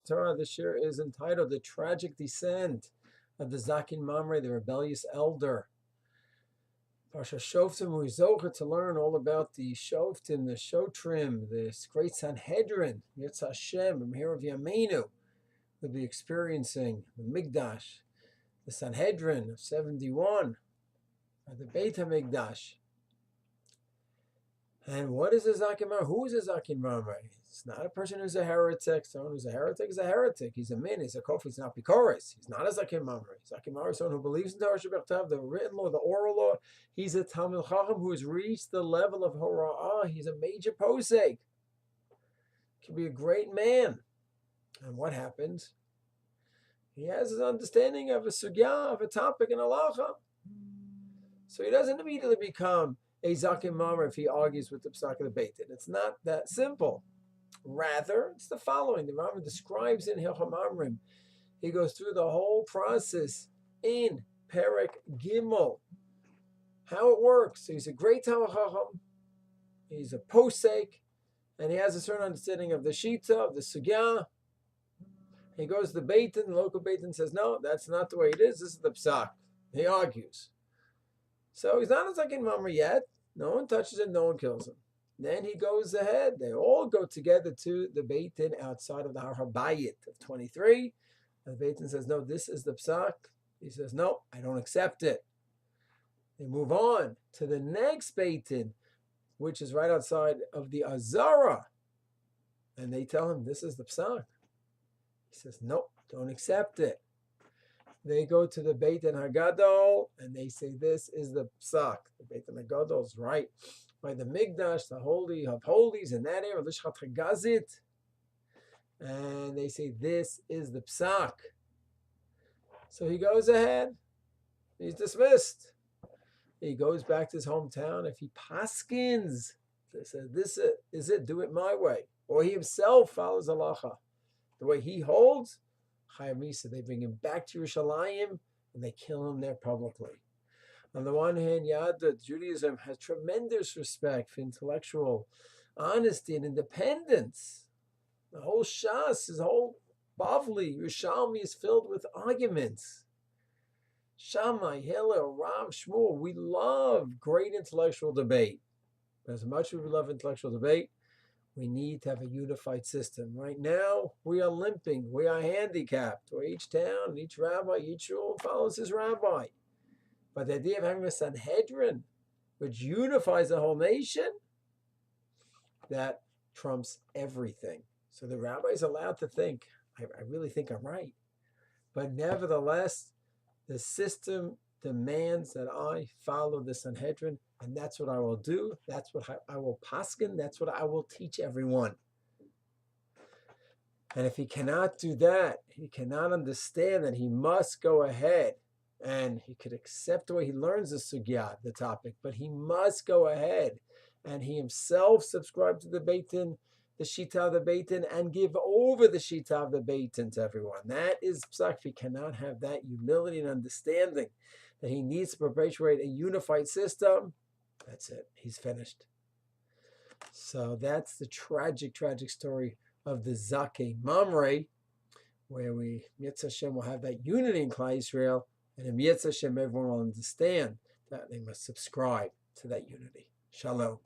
Torah this year is entitled The Tragic Descent of the Zakain Mamrai, the rebellious elder. Parsha Shoftim, we zocher to learn all about the Shoftim, the Shotrim, this great Sanhedrin, Yetz Hashem, Amir of Yameinu. We'll be experiencing the Migdash, the Sanhedrin of 71, the Beit HaMikdash. And what is a Zakain Mamrai? Who is a Zakain Mamrai? It's not a person who's a heretic. Someone who's a heretic is a heretic. He's a min, he's a kof, he's not pikoris. He's not a Zakain Mamrai. Zakain Mamrai is someone who believes in Torah Shabbat, the written law, the oral law. He's a Talmid Chacham who has reached the level of Hora'ah. He's a major posek. Can be a great man. And what happens? He has his understanding of a sugya, of a topic in halacha. So he doesn't immediately become a Zakain Mamrai if he argues with the Psak of the Beit Din. It's not that simple. Rather, it's the following. The Rambam describes in Hilchot Mamrim. He goes through the whole process in Perek Gimel, how it works. So he's a great Talmid Chacham, he's a posek, and he has a certain understanding of the Shita, of the Sugya. He goes to the Beit Din, the local Beit Din says, no, that's not the way it is. This is the Psak. He argues. So he's not a Zakain Mamrai yet. No one touches him, no one kills him. Then he goes ahead. They all go together to the Beit Din outside of the Har HaBayit of 23. And the Beit Din says, no, this is the Psak. He says, no, I don't accept it. They move on to the next Beit Din, which is right outside of the Azara. And they tell him, this is the Psak. He says, no, don't accept it. They go to the Beit Din HaGadol, and they say, this is the Psak. The Beit Din HaGadol is right by the Migdash, the Holy of Holies, in that area, Lishchat HaGazit. And they say, this is the Psak. So he goes ahead. He's dismissed. He goes back to his hometown. If he paskins, they say, this is it, do it my way. Or he himself follows halacha. The way he holds, Chayamisa, they bring him back to Yerushalayim and they kill him there publicly. On the one hand, Judaism has tremendous respect for intellectual honesty and independence. The whole Shas, his whole Bavli, Yerushalmi is filled with arguments. Shammai, Hillel, Rav, Shmuel, we love great intellectual debate. But as much as we love intellectual debate, we need to have a unified system. Right now, we are limping. We are handicapped. Where each town, each rabbi, each shul follows his rabbi. But the idea of having a Sanhedrin, which unifies the whole nation, that trumps everything. So the rabbi is allowed to think, I really think I'm right. But nevertheless, the system demands that I follow the Sanhedrin, and that's what I will do. That's what I will paskin. That's what I will teach everyone. And if he cannot do that, he cannot understand that he must go ahead, and he could accept the way he learns the sugya, the topic, but he must go ahead, and he himself subscribe to the Beit Din, the Shita of the Beit Din, and give over the Shita of the Beit Din to everyone. That is psak. He cannot have that humility and understanding that he needs to perpetuate a unified system. That's it. He's finished. So that's the tragic story of the Zakain Mamrai, where we, Yetz Hashem, will have that unity in Klal Yisrael, and in Yetz Hashem, everyone will understand that they must subscribe to that unity. Shalom.